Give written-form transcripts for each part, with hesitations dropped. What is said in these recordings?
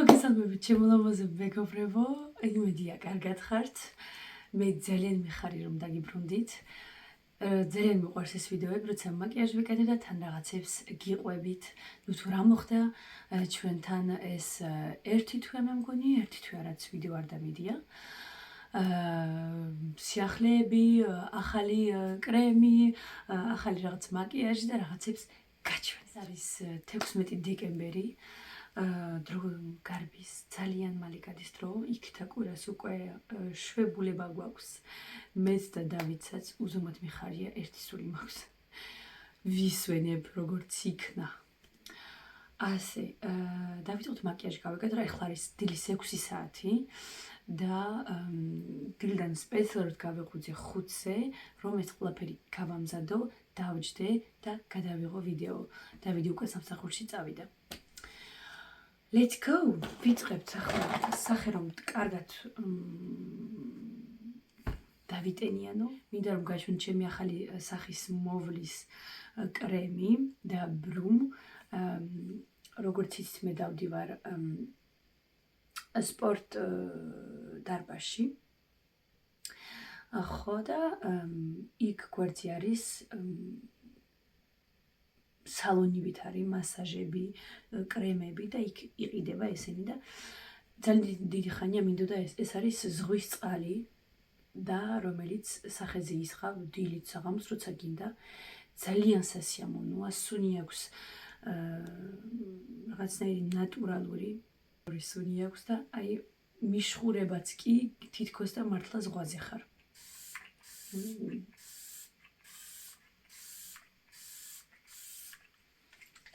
მოგესალმებით ჩემო ლამაზებო მეგობრებო, იმედია კარგად ხართ. მე ძალიან მიხარი რომ დაგიბრუნდით. ძალიან მიყვარს ეს ვიდეოები, როცა მაკიაჟი ვიკეთებ და თან რაღაცებს გიყვებით. ნუ თუ რა მოხდა ჩვენთან ეს ერთი თვე მე მგონი, ერთი თვე რაც ვიდეო არ დამიდია. სიახლეები, ახალი კრემი, ახალი რაღაც მაკიაჟი და რაღაცებს გაჩვენ. ეს არის 16 დეკემბერი. დრო გარბის ძალიან მალე გადის დრო, იქთა კვირას უკვე შვებულება გვაქვს. მეც და დავითსაც უზომოდ მიხარია, ერთი სული მაქვს. ვისვენებ როგორც იქნა. ასე, დავიწყოთ მაკიაჟი გავაკეთე, რა ეხლა არის დილის 6 საათი და დილიდან სპეციალურად გავეღვიძე 5-ზე, რომ ეს ყველაფერი გავამზადო, დავჯდე და გადავიღო ვიდეო. დავიდი უკვე სამსახურში წავიდა. Let's go! ვიწყებთ ახლა სახე რომ კარგად დავიტენიანო. მინდა რომ გაჩვენ ჩემი ახალი სახის მოვლის კრემი და ბრუმ. როგორც იცით მე დავდივარ სპორტ დარბაზში. ხო და იქ გვერდზე არის სალონივით არის მასაჟები, კრემები და იქ იყიდება ესენი და ძალიან დიდი ხანია მინდოდა ეს არის ზღვის წყალი და რომელიც სახეზე ისხავ დილით საღამოს როცა გინდა ძალიან სასიამოვნოა, სუნი აქვს რაღაცნაირი ნატურალური სუნი აქვს და აი მიშხურებაც კი თითქოს და მართლა ზღვაზე ხარ.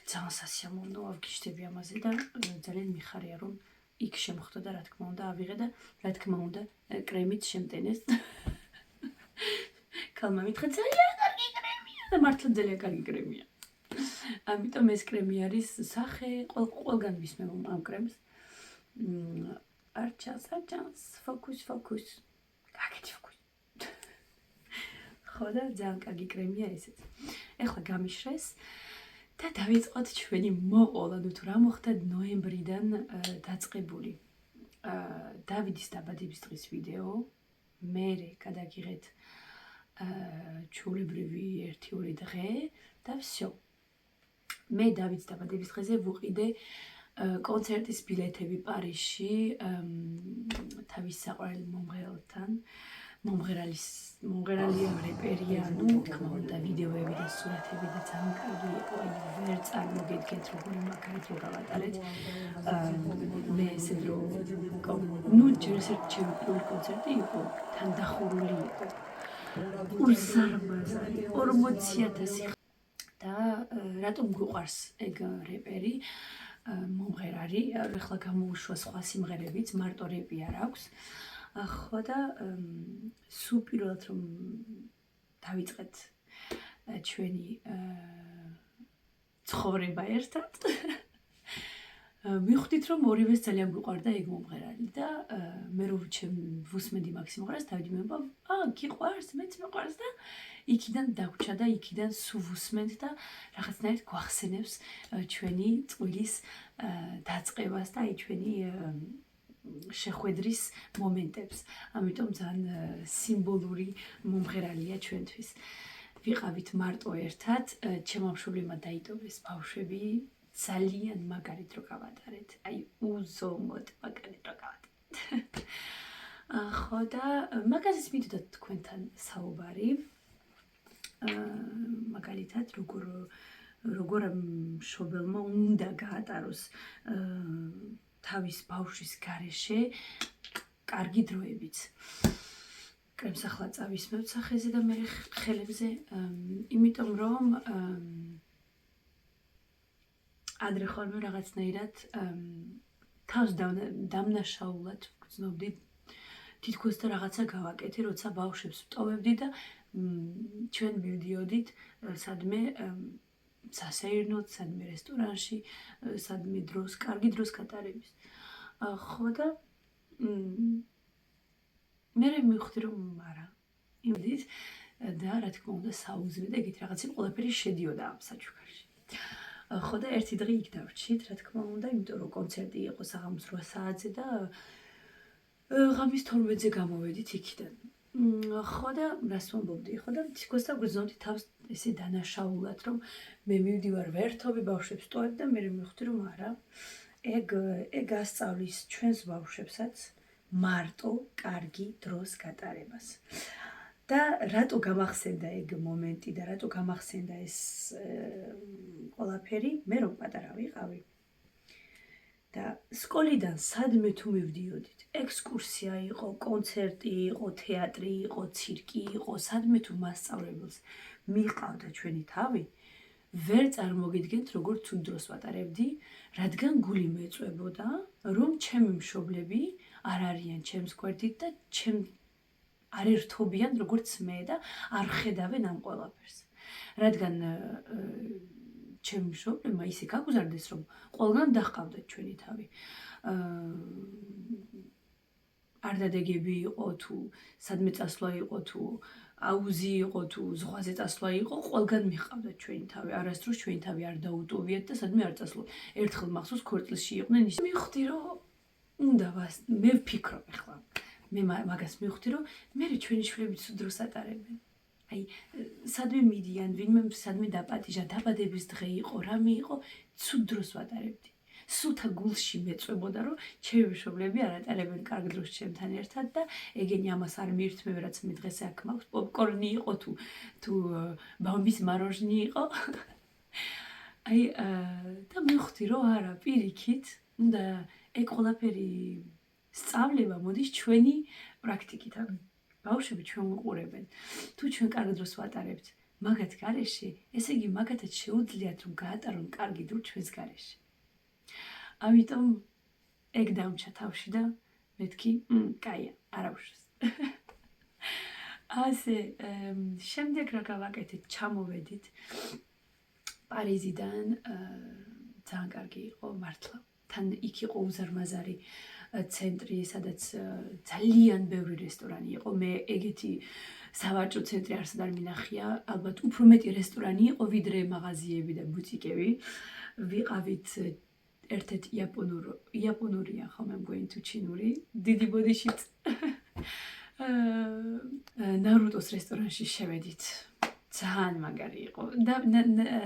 ძალიან სასიამოვნოა ვგიშდები ამაზე და ძალიან მიხარია რომ იქ შემხვდა და რა თქმა უნდა ავიღე და რა თქმა უნდა კრემით შემტენეს. კალმა მითხრა ძალიან კარგი კრემია და მართლა ძალიან კარგი კრემია. ამიტომ ეს კრემი არის სახე ყველგან ვისმევ ამ კრემს. არ ჩანს, ფოკუს. გაკეთე ფოკუს. ხო და ძალიან კარგი კრემია ესეც. ეხლა გამიშრეს. და დავიწყოთ ჩვენი მოყოლა, ნუ თუ რა მოხდა ნოემბრიდან დაწყებული. დავიდის დაბადების დღის ვიდეო, მერე გადაგიღეთ ჩვეულებრივი 1-2 დღე და всё. მე დავიდის დაბადების დღეზე ვუყიდე კონცერტის ბილეთები პარიზში თავის საყვარელ მომღერალთან. მომღერალია რეპერია, ნუ თქმა უნდა ვიდეოები და სურათები და ძალიან კარგი იყო, ვერ წარმოგედგენთ როგორი მაგარით რო გავატარეთ. მე ესე დრო ნუ ჯერ ერთ ჩემი პირველი კონცერტი იყო, თან დახურული იყო. უსარმაზარი 40,000 და რატომ გვიყვარს ეგ რეპერი, მომღერალი, ახლა გამოუშვა სხვა სიმღერებიც, მარტო რეპი არ აქვს. ხო და სულ პირველად რომ დავიწყეთ ჩვენი ცხოვრება ერთად მივხვდით რომ ორივეს ძალიან გვიყვარდა ეგ მომღერალი და მე რომ ვუსმენდი მაგ სიმღერას დავიდი მეუბნება გიყვარს, მეც მიყვარს და იქიდან დაგვჭა და იქიდან სულ ვუსმენთ და რაღაცნაირად გვახსენებს ჩვენი წვილის დაწყებას და აი ჩვენი შეხვედრის მომენტებს. ამიტომ ძალიან სიმბოლური მომღერალია ჩვენთვის. ვიყავით მარტო ერთად, ჩემო მშობლებმა დაიტოვეს ბავშვები, ძალიან მაგარით რო გავატარეთ. აი უზომოდ მაგარით რო გავატარეთ. ხო და მაგაზეც მინდოდა თქვენთან საუბარი. მაგალითად როგორ მშობელმა უნდა გაატაროს თავის ბავშვის გარეშე კარგი დროებიც. კრემს ახლა წავისმევთ სახეზე და მე ხელებზე, იმიტომ რომ ადრე ხოლმე რაღაცნაირად თავს დამნაშაულად გრძნობდი თითქოს და რაღაცა გავაკეთე, როცა ბავშვებს ვტოვებდი და ჩვენ მივდიოდით სადმე სასეირნოდ, სადმე რესტორანში, სადმე კარგი დროს გატარების. ხო და მე მივხვდი რომ არა. იმდით და რა თქმა უნდა საუზმე და ეგეთი რაღაცები ყველაფერი შედიოდა ამ საჩუქარში. ხო და ერთი დღე იქ დავრჩით, რა თქმა უნდა, იმიტომ რომ კონცერტი იყო საღამოს 8 საათზე და ღამის 12-ზე გამოვედით იქიდან. ხო და რას ვამბობდი, ხო და თითქოს დაგვიზნოვდი თავს ესე დანაშაულად, რომ მე მივდივარ ვერთობი ბავშვებს ტოვებ და მე მივხვდი, რომ არა, ეგ ასწავლის ჩვენს ბავშვებსაც მარტო კარგი დროს გატარებას. და რატო გამახსენდა ეგ მომენტი და რატო გამახსენდა ეს ყველაფერი, მე რომ პატარა ვიყავი. და სკოლიდან სადმე თუ მივდიოდით, ექსკურსია იყო, კონცერტი იყო, თეატრი იყო, ცირკი იყო, სადმე თუ მასწავლებელს მიყავდა ჩვენი თავი, ვერ წარმოგიდგენთ როგორ ცუდ დროს ვატარებდი, რადგან გული მეწვებოდა, რომ ჩემი მშობლები არ არიან ჩემს გვერდით და არ ერთობიან როგორც მე და არ ხედავენ ამ ყველაფერს. რადგან ჩემი მშობლებმა ისე გაგზარდეს, რომ ყველგან დაჰყავდათ ჩვენი თავი. არდადეგები იყო თუ სადმე წასვლა იყო თუ აუზი იყო თუ ზღვაზე წასვლა იყო, ყველგან მიჰყავდათ ჩვენი თავი. არასდროს ჩვენი თავი არ დაუტოვიათ და სადმე არ წასვლოთ. ერთხელ მახსოვს ქორწილში იყვნენ ისე. მივხვდი რომ უნდა მე ვფიქრობ ახლა. მე მაგას მივხვდი რომ მე ჩვენი შვილები ცუდ დროს ატარებენ. აი, სადმე მიდიან, ვინმე სადმე დაპატიჟა, დაბადების დღე იყო, რამე იყო, ცუდ დროს ვატარებდი. სულთა გულში მეწვებოდა, რომ ჩემი მშობლები არ ატარებენ კარგ დროს ჩემთან ერთად და ეგენი ამას არ მიირთმევენ, რაც მე დღეს აქ მაქვს, პოპკორნი იყო თუ ბამბის მაროჟნი იყო. აი, და მივხვდი რომ არა, პირიქით, უნდა ეგ ყველაფერი სწავლება მოდის ჩვენი პრაქტიკით. ბავშვები ჩვენ ვუყურებენ. თუ ჩვენ კარგ დროს ვატარებთ მაგათ გარეშე, ესე იგი მაგათაც შეუძლიათ რომ გაატარონ კარგი დრო ჩვენს გარეშე. ამიტომ ეგ დამჩა თავში და მეთქი, კაია, არა უშვის. ასე, შემდეგ რა გავაკეთეთ, ჩამოვედით პარიზიდან, ძალიან კარგი იყო მართლა. თან იქ იყო უზარმაზარი ცენტრი, სადაც ძალიან ბევრი რესტორანი იყო. მე ეგეთი სავაჭრო ცენტრი არსად არ მინახია. ალბათ უფრო მეტი რესტორანი იყო, ვიდრე მაღაზიები და ბუტიკები. ვიყავით ერთ-ერთ იაპონურია ხომ მგონი თუ ჩინური, დიდი ბოდიშით. ნარუტოს რესტორანში შევედით. ძალიან მაგარი იყო. და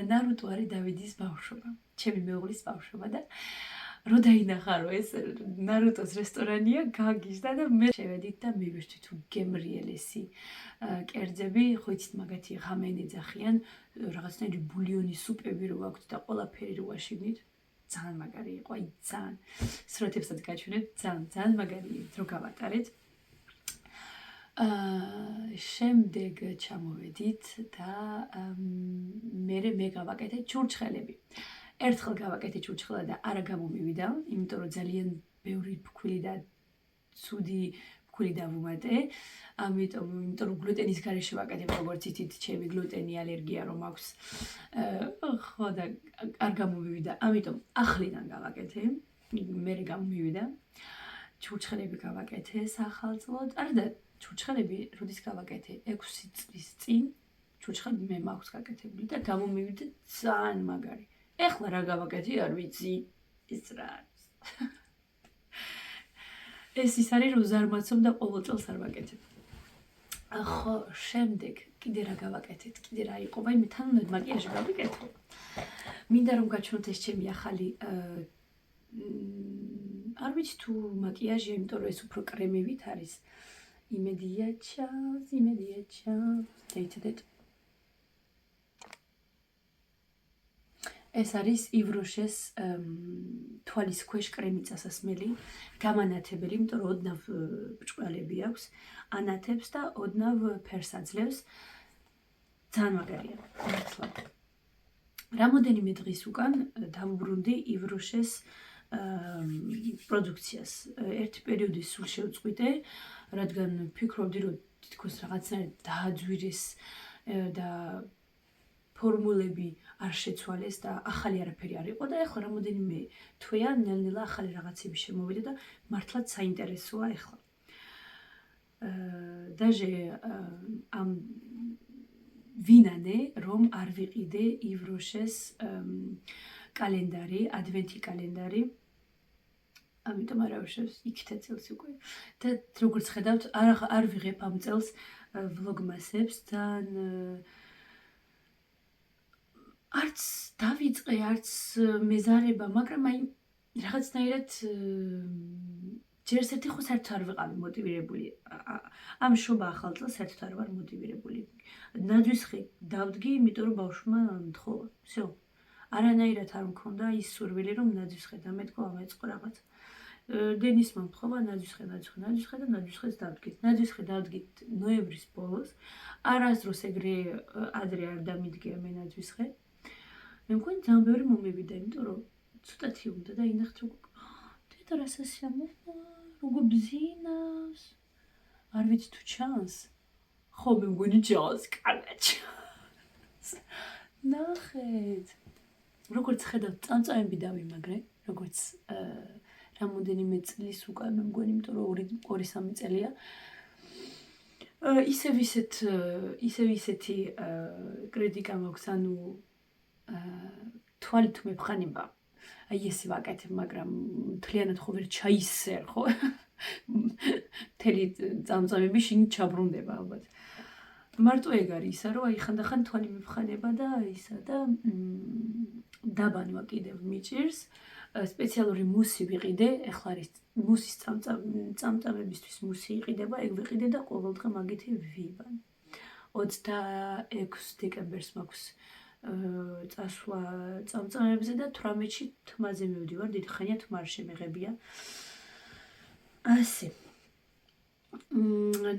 ნარუტო არის დავიდის ბავშვობა, ჩემი მეუღლის ბავშვობა და რო დაინახა რომ ეს ნარუტოს რესტორანია, გაგიჟდა და მე შევედით და მივეშთით გემრიელესი კერძები, ხო იცით მაგათი ღამე ეძახიან, რაღაცნაირი ბულიონი სუპები რო აქვთ და ყველაფერი რო ვაშინით. ძალიან მაგარი იყო, აი ძალიან სურათებსაც გაჩვენეთ, ძალიან მაგარი დრო გავატარეთ. შემდეგ ჩამოვედით და მე გავაკეთე ჩურჩხელები. ერთხელ გავაკეთე ჩურჩხელა და არა გამომივიდა, იმიტომ რომ ძალიან ბევრი ფქვილი და ცუდი ფქვილი დავუმატე. ამიტომ რომ გლუტენის გარეშე ვაკეთებ, როგორც იცით, ჩემი გლუტენი ალერგია რომ აქვს. ხო და არ გამომივიდა, ამიტომ ახლიდან გავაკეთე, მე გამომივიდა. ჩურჩხელები გავაკეთე სახალწლოდ. არა და ჩურჩხელები როდის გავაკეთე 6 წლის წინ, ჩურჩხელები მე მაქვს გაკეთებული და გამომივიდა ძალიან მაგარი. ეხლა რა გავაკეთე, არ ვიცი, ის რა არის. ეს ის არის რომ ზარმაცობ და ყოველ წელს არ ვაკეთებ. ხო, შემდეგ კიდე რა გავაკეთეთ, კიდე რა იყო, ვაიმე თან უნდა მაკიაჟი გავიკეთო. მინდა რომ გაჩვენოთ ეს ჩემი ახალი არ ვიცი თუ მაკიაჟია, იმიტომ რომ ეს უფრო კრემივით არის. იმედიაჩავს, დაიცადეთ. ეს არის ივროშეს თვალის ქვეშ კრემი წასასმელი, გამანათებელი, იმიტომ რომ ოდნავ ბრჭყალები აქვს, ანათებს და ოდნავ ფერს აძლევს. ძალიან მაგარია, მართლა. რამოდენიმე დღის უკან დავუბრუნდი ივროშეს პროდუქციას. ერთი პერიოდი სულ შევწყვიტე, რადგან ფიქრობდი, რომ თითქოს რაღაცნაირად დააძვირეს და ფორმულები არ შეცვალეს და ახალი არაფერი არ იყო და ეხლა რამოდენიმე თვეა ნელ-ნელა ახალი რაღაცები შემოვიდა და მართლაც საინტერესოა ეხლა. Даже ამ ვინანე რომ არ ვიყიდე ივროშეს კალენდარი, ადვენტი კალენდარი. ამიტომ არავის იქით წელს უკვე. და როგორც ხედავთ, არ ვიღებ ამ წელს ვლოგმასებს და არც დავიწყე, არც მეზარება, მაგრამ აი რაღაცნაირად ჯერ ერთი ხო საერთოდ არ ვიყავი მოტივირებული. ამ შობა ახალ წელს საერთოდ არ ვარ მოტივირებული. ნაძვისხი დავდგი, იმიტომ რომ ბავშვმა მთხოვა. всё. არანაირად არ მქონდა ის სურვილი, რომ ნაძვისხე დამეთქვა, ამეწყო რაღაც. დენისმა მთხოვა ნაძვისხე და ნაძვისხეს დავდგით. ნაძვისხე დავდგით ნოემბრის ბოლოს. არასდროს ეგრე ადრე არ დამიდგია მე ნაძვისხე. მე მგონი ძალიან ბევრი მომივიდა, იმიტომ რომ ცოტათი უნდა და ინახეთ როგორ დედა რა სასიამოვნოა, როგორ ბზინავს. არ ვიცი თუ ჩანს. ხო, მე მგონი ჩანს, კარგად ჩანს. ნახეთ. როგორც ხედავთ, წამწამები დავიმაგრე, როგორც რამოდენიმე წლის უკან, მე მგონი, იმიტომ რომ 2-3 წელია. ისევ ისეთი კრიტიკა მაქვს, ანუ თვალი თუ მებხანება, აი ესე ვაკეთებ, მაგრამ მთლიანად ხო ვერ ჩაისერ, ხო? მთელი წამწამები შინ ჩაბრუნდება ალბათ. მარტო ეგ არის ისა, რომ აი ხანდახან თვალი მებხანება და ისა და დაბანვა კიდევ მიჭირს. სპეციალური მუსი ვიყიდე, ეხლა არის მუსის წამწამებისთვის მუსი იყიდება, ეგ ვიყიდე და ყოველდღე მაგითი ვიბან. 26 დეკემბერს მაქვს წასვლა წამწამებზე და 18-ში თმაზე მივდივარ, დიდი ხანია თმა არ შემეღებია. ასე.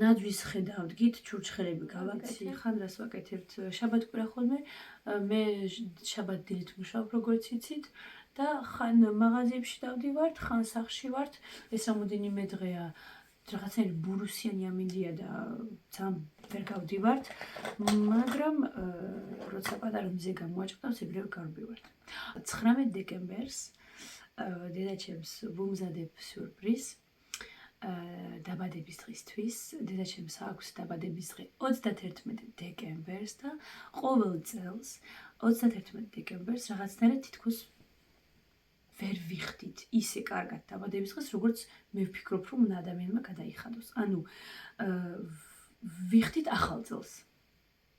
ნაძვისხე დავდგით, ჩურჩხელები გავაქცი, ხან რას ვაკეთებთ? შაბათ-კვირა ხოლმე, მე შაბათ-დილით მუშაობ, როგორც იცით. და ხან მაღაზიებში დავდივართ, ხან სახლში ვართ. ეს რამოდენიმე დღეა რაღაცნაირი ბურუსიანი ამინდია და ძალიან ვერ გავდივართ, მაგრამ როცა პატარა მზე გამოაჭყავს, ეგრევე გავდივართ. 19 დეკემბერს დედაჩემს ვუმზადებ სიურპრიზ დაბადების დღისთვის. დედაჩემს აქვს დაბადების დღე 31 დეკემბერს და ყოველ წელს 31 დეკემბერს რაღაცნაირად თითქოს ვერ ვიხდით ისე კარგად დაბადების დღეს, როგორც მე ვფიქრობ, რომ უნდა ადამიანმა გადაიხადოს. ანუ ვიხდით ახალ წელს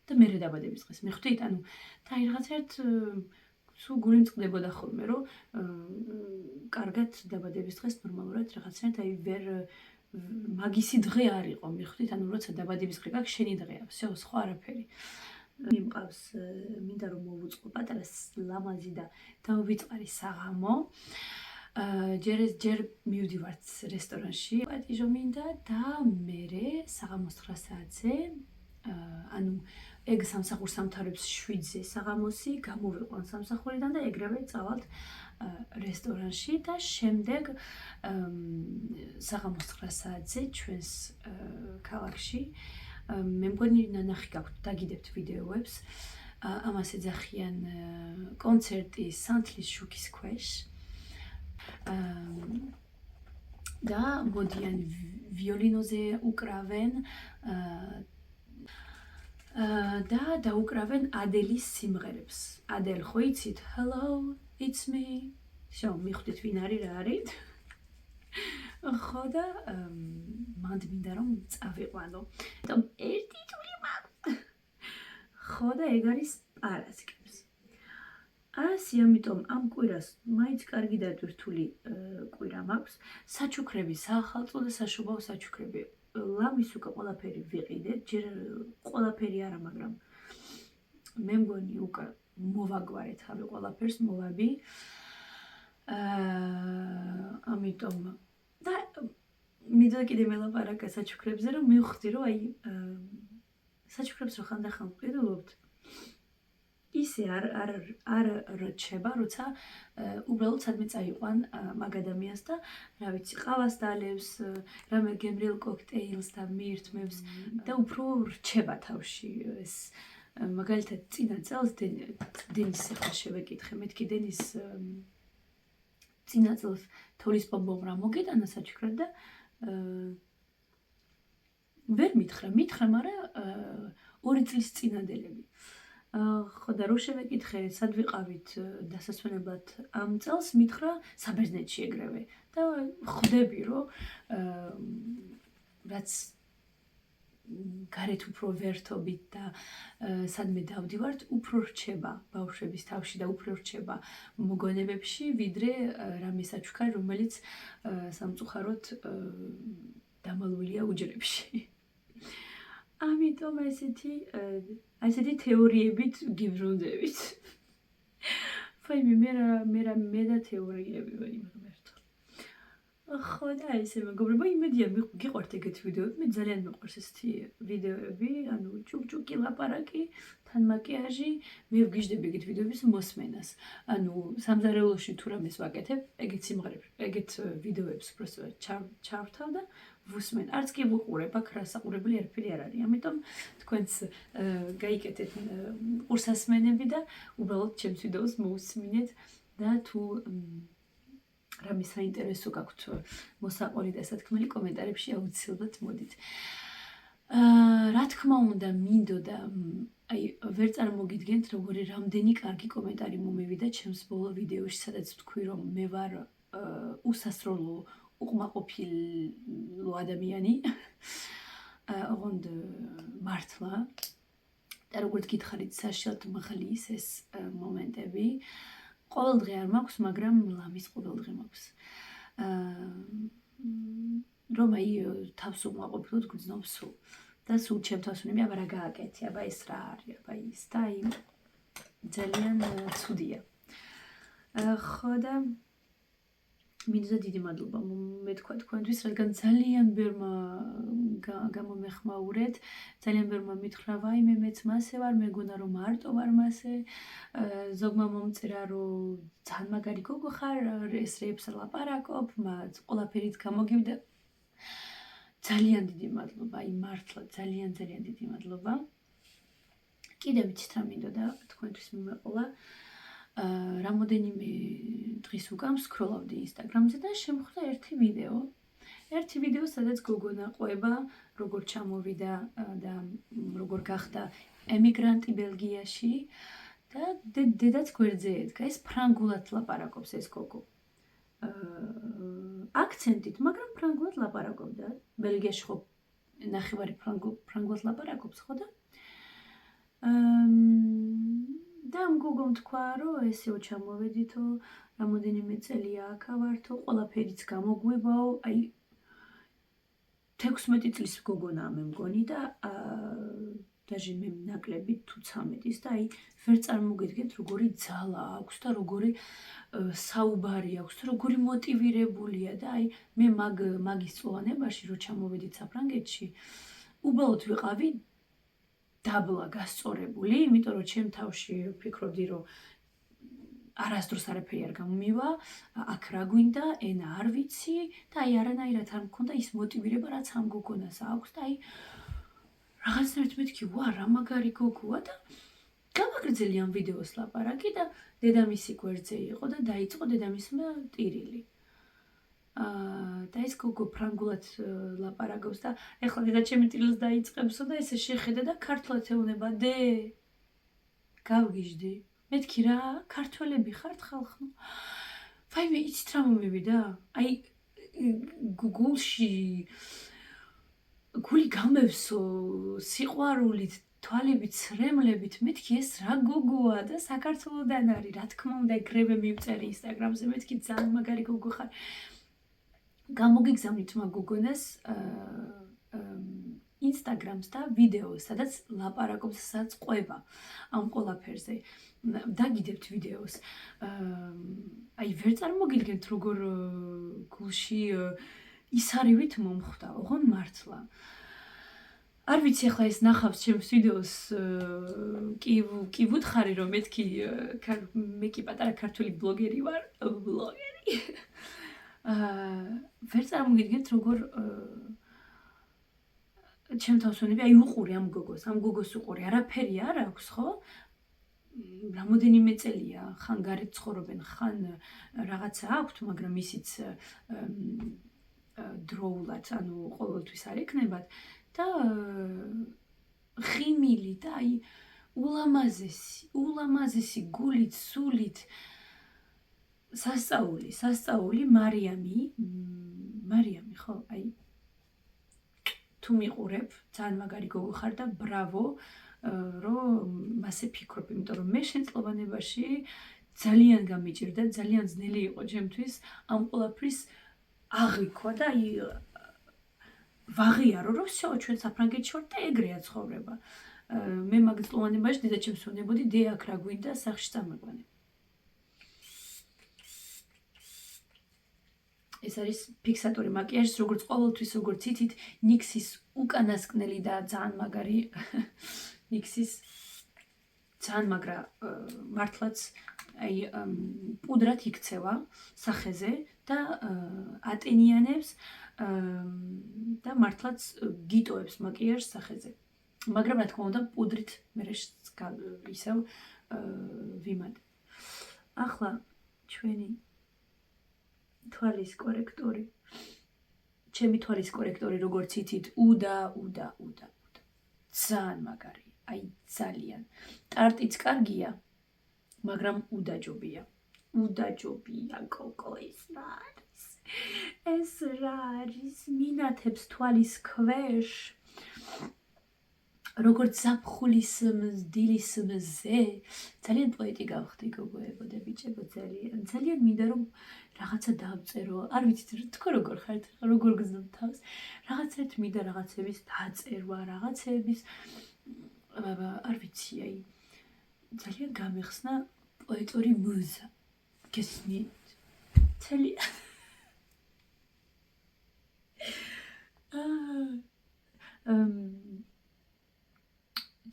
და მერე დაბადების დღეს. მიხვდით? ანუ და აი რაღაცნაირად სულ გული მწყდებოდა ხოლმე, რომ კარგად დაბადების დღეს ნორმალურად რაღაცნაირად აი ვერ მაგისი დღე არ იყო, მიხვდით? ანუ როცა დაბადების დღე გაქვს, შენი დღეა, всё, სხვა არაფერი. მიმყავს მინდა რომ მოვუწყო პატარა ლამაზი და დავიწყარი საღამო. ჯერ მივდივართ რესტორანში, პატიჟო მინდა და მერე საღამოს 9 საათზე, ანუ ეგ სამსახურს ამთავრებს 7-ზე საღამოსი, გამოვიყვან სამსახურიდან და ეგრევე წავალთ რესტორანში და შემდეგ საღამოს 9 საათზე ჩვენს ქალაქში მე მგონი ნანახი გაქვთ, დაგიდებთ ვიდეოებს. ამას ეძახიან კონცერტი სანთლის შუქის ქვეშ. და მოდიან ვიოლინოზე უკრავენ და დაუკრავენ ადელის სიმღერებს. ადელ ხო იცით? Hello, it's me. всё, მიხვდით ვინ არის, რა არის? ხო და მანდ მინდა რომ წავიყვანო. იმიტომ ერთი ჯული მაქვს. ხო და ეგ არის პარასკევს. ასე, ამიტომ ამ კვირას მაინც კარგი და დირთული კვირა მაქვს. საჩუქრები, საახალწლო და საშობაო საჩუქრები. ლამის უკვე ყველაფერი ვიყიდეთ, ჯერ ყველაფერი არა, მაგრამ მე მგონი უკვე მოვაგვარეთ ავი ყველაფერს, მოვაბი. ამიტომ და მინდა კიდე მელაპარაკა საჩუქრებზე, რომ მივხვდი, რომ აი საჩუქრებს რო ხანდახან ვყიდულობთ, ისე არ რჩება, როცა უბრალოდ სადმე წაიყვან მაგ ადამიანს და რა ვიცი, ყავას დალევს, რამე გემრიელ კოქტეილს და მიირთმევს და უფრო რჩება თავში ეს მაგალითად წინა წელს დენის ახლა შევეკითხე, მეთქი დენის წინა წელს თოლის ბომბომ რა მოგიტანა საჩუქრად და ვერ მითხრა, მაგრამ 2 წლის წინანდელები. ხო და რო შევეკითხე, სად ვიყავით დასასვენებლად ამ წელს, მითხრა საბერძნეთში ეგრევე. და ხვდები, რომ რაც გარეთ უფრო ვერთობით და სადმე დავდივართ, უფრო რჩება ბავშვების თავში და უფრო რჩება მოგონებებში, ვიდრე რამე საჩუქარი, რომელიც სამწუხაროდ დამალულია უჯრებში. ამიტომ ესეთი თეორიებით გიბრუნდებით. მე და თეორიები ვარ იმღმერთო. ხო და ესე მეგობრებო, იმედია გიყვართ ეგეთი ვიდეოები, მე ძალიან მიყვარს ესეთი ვიდეოები, ანუ ჭუკჭუკი ლაპარაკი, თან მაკიაჟი, მე ვგიჟდები ეგეთ ვიდეოების მოსმენას. ანუ სამზარეულოში თუ რამეს ვაკეთებ, ეგეთ ვიდეოებს უბრალოდ ჩავრთავ და ვუსმენ. არც კი ვუყურებ, აქ რასაყურებელი არაფერი არ არის. ამიტომ თქვენც გაიკეთეთ ყურსასმენები და უბრალოდ ჩემს ვიდეოს მოусმინეთ და თუ რამე საინტერესო გაქვთ მოსაყოლი და სათქმელი კომენტარებში აუცილებლად მოდით. რა თქმა უნდა, მინდოდა ვერ წარმოგიდგენთ, როგორი რამდენი კარგი კომენტარი მომევიდა ჩემს ბოლო ვიდეოში, სადაც ვთქვი, რომ მე ვარ უსასრულო უკმაყოფილო ადამიანი. ოღონდ მართლა და როგორც გითხარით, საშიად მღლის ეს მომენტები. ყოველდღე არ მაქვს, მაგრამ ლამის ყოველდღე მაქვს. რომ თავს უკმაყოფილოდ გრძნობ სულ. და სულ ჩემ თავს ვუნები, აბა რა გააკეთე, აბა ეს რა არის, აბა ის და ძალიან ცუდია. ხო და მინდა დიდი მადლობა მეთქვა თქვენთვის, რადგან ძალიან ბერმა გამომეხმაურეთ, ძალიან ბერმა მითხრა, ვაიმე მეც მასე ვარ, მეგონა რომ მარტო ვარ მასე, ზოგმა მომწერა, რომ ძალიან მაგარი გოგო ხარ, ეს რეებს ლაპარაკობ, ყველაფერით გამოგივიდა. ძალიან დიდი მადლობა, მართლა ძალიან დიდი მადლობა. კიდევ ვიცით რა მინდოდა თქვენთვის მიმეყოლა. რამოდენიმე დღის უკან სკროლავდი ინსტაგრამზე და შემხვდა ერთი ვიდეო, სადაც გოგონა ყვება, როგორ ჩამოვიდა და როგორ გახდა ემიგრანტი ბელგიაში და დედაც გვერდზე ედგა. ეს ფრანგულად ლაპარაკობს ეს გოგო. აქცენტით, მაგრამ ფრანგულად ლაპარაკობდა. ბელგიაში ხო ნახევარი ფრანგულად ლაპარაკობს, ხო და და ამ გოგომ თქვა, რომ ესეო ჩამოვედითო, რამოდენიმე წელია აქ ვართო, ყველაფერიც გამოგვიბაო, 16 წლის გოგონაა მე მგონი და დაჟე მე ნაკლები თუ 13-ის და ვერ წარმოგიდგენთ, როგორი ძალა აქვს და როგორი საუბარი აქვს და როგორი მოტივირებულია და მე მაგის წლოვანებაში, რო ჩამოვედით საფრანგეთში, უბრალოდ ვიყავი დაბლა გასწორებული, იმიტომ რომ ჩემ თავში ვფიქრობდი, რომ არასდროს არაფერი არ გამომივა, აქ რა გვინდა, ენა არ ვიცი და არანაირად არ მქონდა ის მოტივირება, რაც ამ გოგონას აქვს და რაღაცნაირად მეთქი, ვა, რა მაგარი გოგოა და გავაგრძელი ამ ვიდეოს ლაპარაკი და დედამისი გვერდზე იყო და დაიწყო დედამისმა ტირილი. და ეს გოგო ფრანგულად ლაპარაკობს და ეხლა დედა ჩემი ტირილს დაიწყებსო და ესე შეხედა და ქართულად ეუბნება, დე გავგიჟდი. მეთქი რა, ქართველები ხართ ხალხო? ვაიმე, იცით რა მომევიდა? გულში გული გამევსო სიყვარულით, თვალებით, სრემლებით, მეთქი ეს რა გოგოა და საქართველოდან არის, რა თქმა უნდა, ეგრევე მივწერე ინსტაგრამზე, მეთქი ძალიან მაგარი გოგო ხარ. გამოგიგზავნით მაგ გოგონას ინსტაგრამს და ვიდეოს, სადაც ლაპარაკობს, სადაც ყვება ამ ყველაფერზე. დაგიდებთ ვიდეოს. ვერ წარმოგიდგენთ, როგორ გულში ისარივით მომხვდა, ოღონ მართლა. არ ვიცი, ახლა ეს ნახავს ჩემს ვიდეოს, კი ვუთხარი, რომ მე კი პატარა ქართული ბლოგერი ვარ, ვერ წარმოგიდგენთ, როგორ ჩემ თავს ვუნები, უყური ამ გოგოს უყური, არაფერი არ აქვს, ხო? რამოდენიმე წელია, ხან გარეთ ცხოვრობენ, ხან რაღაცა აქვთ, მაგრამ ისიც დროულად, ანუ ყოველთვის არ ეკნებათ და ხიმილი და აი ულამაზესი გულით, სულით სასწაული მარიამი ხო? აი თუ მიყურებ, ძალიან მაგარი გოგო ხარ და ბრავო, რომ მასე ფიქრობ, იმიტომ რომ მე შემწლობანებაში ძალიან გამიჭირდა, ძალიან ძნელი იყო ჩემთვის ამ ყველაფრის აღიქვა და აი ვაღიარო, რომ всё, ჩვენ საფრანგეთში ვართ და ეგრეა ცხოვრება. მე მაგ წლოვანებაში დედაჩემს ვუნებოდი, დე აქ რა გვინდა, სახში წამეყვანე. ეს არის ფიქსატორი მაკიაჟის, როგორც ყოველთვის, როგორც იცით, NYX-ის უკანასკნელი და ძალიან მაგარი NYX-ის ძალიან მაგრა მართლაც აი პუდრად იქცევა სახეზე და ატენიანებს და მართლაც გიტოებს მაკიაჟს სახეზე. მაგრამ რა თქმა უნდა, პუდრით მე ისევ ვიმატ. ახლა ჩვენი თვალის კორექტორი. ჩემი თვალის კორექტორი, როგორც იცით, უდა. ძალიან მაგარი, აი ძალიან. ტარტიც კარგია, მაგრამ უდაჯობია. კოკო ეს რა არის? მინათებს თვალის ქვეშ. როგორც ზაფხულის დილის მზე, ძალიან პოეტი გავხდი გოგოებო და ბიჭებო, ძალიან მინდა რომ რაღაცა დავწერო. არ ვიცით თქვენ როგორ ხართ, როგორ გრძნობთ თავს. რაღაცეთ მინდა რაღაცების დაწერვა, რაღაცების არ ვიცი, აი ძალიან გამეხსნა პოეტური მუზა. გესმით? ძალიან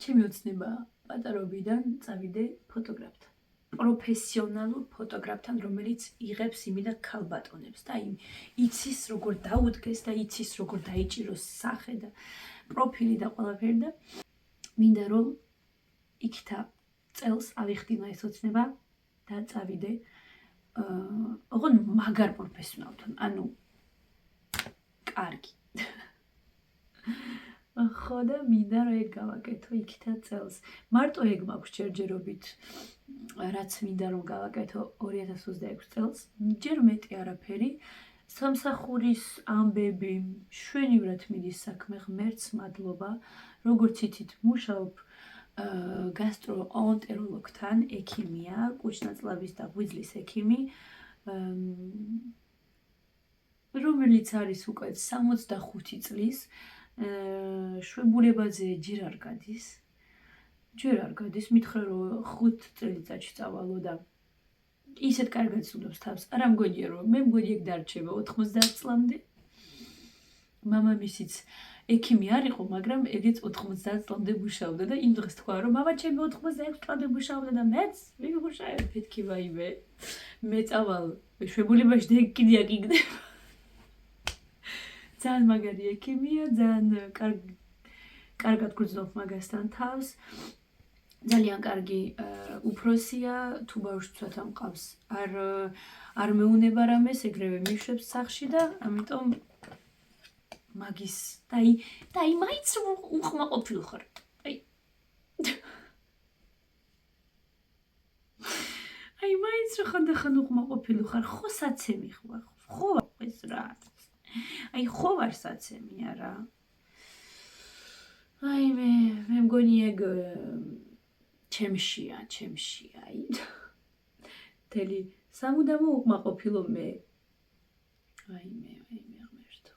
ჩემი ოცნება პატარობიდან წავიდე ფოტოგრაფთან. პროფესიონალურ ფოტოგრაფთან, რომელიც იღებს იმიდან ქალბატონებს და იცის როგორ დაუდგეს და იცის როგორ დაიჭიროს სახე და პროფილი და ყველაფერი და მინდა რომ იქთა წელს ავიხდინო ეს ოცნება და წავიდე ოღონ მაგარ პროფესიონალთან, ანუ კარგი. ხო და მინდა რომ ეგ გავაკეთო იქთა წელს. მარტო ეგ მაქვს ჯერჯერობით, რაც მინდა რომ გავაკეთო 2026 წელს. ჯერ მეტი არაფერი. სამსახურის ამბები, შვენივრად მიდის საქმე, ღმერთს მადლობა. როგორც იცით, მუშაობ გასტროენტეროლოგთან, ექიმია, კუჭ-ნაწლავის და ღვიძლის ექიმი, რომელიც არის უკვე 65 წლის. შვებულებაზე ჯერ არ გადის, მითხრა რომ 5 წელიწადში წავალო და ისეთ კარგად სულობს თავს, არა მგონია რომ მე მგონი ეგ დარჩება 90 წლამდე. მამამისიც ექიმი არ იყო, მაგრამ ეგეც 90 წლამდე მუშაობდა და იმ დღეს თქვა რომ მამა ჩემი 86 წლამდე მუშაობდა და მეც ვიმუშავე, მეთქი ვაიმე. მე წავალ შვებულებაში და კიდე აკიგდება. ძალიან მაგარი ექიმია, ძალიან კარგად გრძნობ მაგასთან თავს. ძალიან კარგი უფროსია, თუ ბავშვთვათ ამყავს, არ მეუნება რამეს, ეგრევე მიშვებს სახლში და ამიტომ მაგის და აი მაინც უხმაყოფილო ხარ. აი მაინც ხანდახან უხმაყოფილო ხარ, ხო საცემი ხარ, ხო ეს რა. აი ხო ვარ საცემი არა. აი მე მგონი ეგ ჩემშია, აი. თელი სამუდამო უკმაყოფილო მე. აი მე ღმერთო.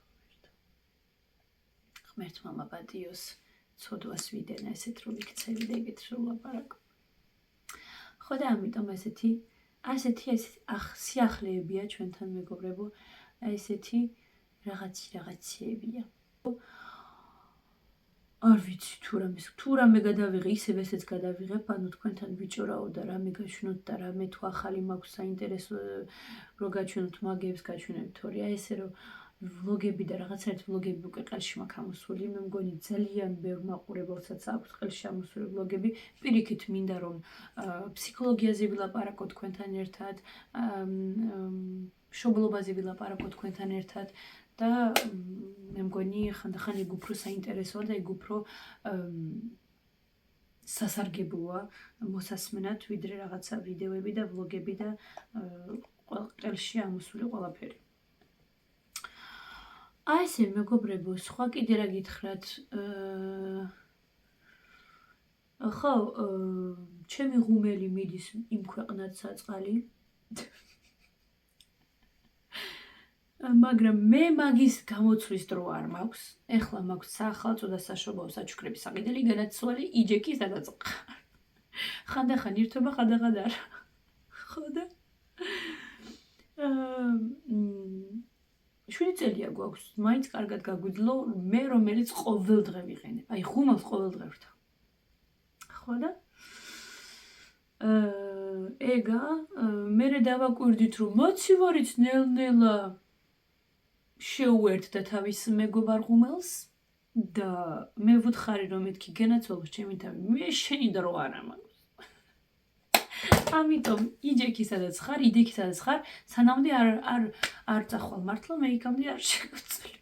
ღმერთმა მაპატიოს ცოდვას ვიდენა ესეთ რომ იქცევი და ეგეთ რომ ლაპარაკო. ხო და ამიტომ ასეთი სიახლეებია ჩვენთან მეგობრებო, ესეთი რაღაცებია. არ ვიცი თუ რამე გადავიღე, ისევ ესეც გადავიღებ, ანუ თქვენთან ვიჭორაო და რამე გაჩვენოთ და რამე თუ ახალი მაქვს საინტერესო რო გაჩვენოთ, მაგებს გაჩვენებთ, თორე აი ესე რომ ვლოგები და რაღაცაერთ ვლოგები უკვე ყელში მაქვს ამოსული. მე მგონი ძალიან ბევრ მაყურებელსაც აქვს ყელში ამოსული ვლოგები. პირიქით მინდა რომ ფსიქოლოგიაზე ვილაპარაკო თქვენთან ერთად, მშობლობაზე ვილაპარაკო თქვენთან ერთად და მე მგონი ხანდახან ეგ უფრო საინტერესოა და ეგ უფრო სასარგებლოა მოსასმენად, ვიდრე რაღაცა ვიდეოები და ვლოგები და ყელში ამოსული ყველაფერი. აი ესე მეგობრებო, სხვა კიდე რა გითხრათ? ხო, ჩემი ღუმელი მიდის იმ ქვეყნად საწყალი. მაგრამ მე მაგის გამოცვლის დრო არ მაქვს. ეხლა მაქვს საახალწლო და საშობაო საჩუქრების საყიდელი განათლილი იჯეკის დადაწყა. ხანდახან ირთვება, ხანდახან არა. ხო და 7 წელია გვაქვს, მაინც კარგად გაგვიძლო, მე რომელიც ყოველ დღე ვიყენებ. აი ღუმელს ყოველ დღე ვრთავ. ხო და ეგა მერე დავაკვირდით რომ მოცივარიც ნელ-ნელა შეუერთდა თავის მეგობარ ღუმელს და მე ვუთხარი რომ მეთქი განაცვალოს ჩემი თავი, მე შენი დრო არა მაქვს. ამიტომ იჯექი სადაც ხარ, იდექი სადაც ხარ, სანამდე არ წახვალ მართლა, მე იქამდე არ შეგწელი.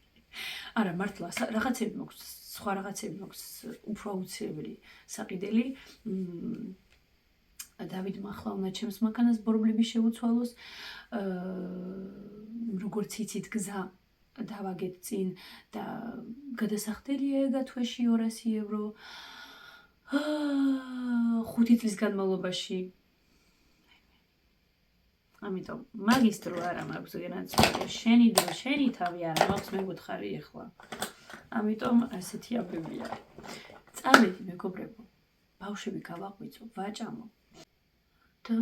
არა, მართლა რაღაცები მაქვს, სხვა რაღაცები მაქვს უფრო აუცილებელი საყიდელი. დავიდმა ახლა უნდა ჩემს მანქანას ბორბლები შეუცვალოს, როგორც იცით გზა დავაგეთ წინ და გადასახდელია ეგა თვეში 200 евро. 5 წლის განმავლობაში. ამიტომ მაგის დრო არა მაქვს განაცვალე, შენი დრო, შენი თავი არა მაქვს, მე გუთხარი ეხლა. ამიტომ ასეთი აბებია. წავედი მეგობრებო, ბავშვები გავაღვიძო, ვაჭამო და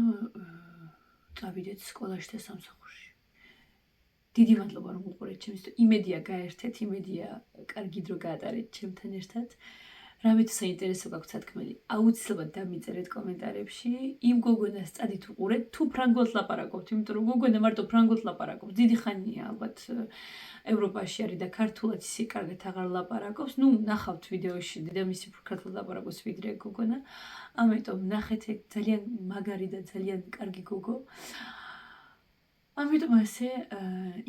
წავიდეთ სკოლაში და სამსახურში. დიდი მადლობა რომ უყურეთ ჩემს იმედია გაერთეთ, იმედია კარგი დრო გაატარეთ ჩემთან ერთად. რამე თუ საინტერესო გაქვთ სათქმელი, აუცილებლად დამიწერეთ კომენტარებში. იმ გოგონას წადით უყურეთ, თუ ფრანგულად ლაპარაკობთ, იმიტომ რომ გოგონა მარტო ფრანგულად ლაპარაკობს. დიდი ხანია ალბათ ევროპაში არის და ქართულად ისე კარგად აღარ ლაპარაკობს. ნუ ნახავთ ვიდეოში, დედამისი უფრო ქართულად ლაპარაკობს ვიდრე გოგონა. ამიტომ ნახეთ, ძალიან მაგარი და ძალიან კარგი გოგო. ამიტომ ასე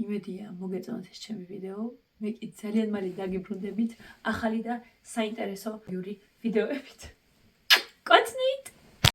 იმედია მოგეწონათ ეს ჩემი ვიდეო. მე კი ძალიან მალე დაგიბრუნდებით ახალი და საინტერესო ვიდეოებით. კოცნი!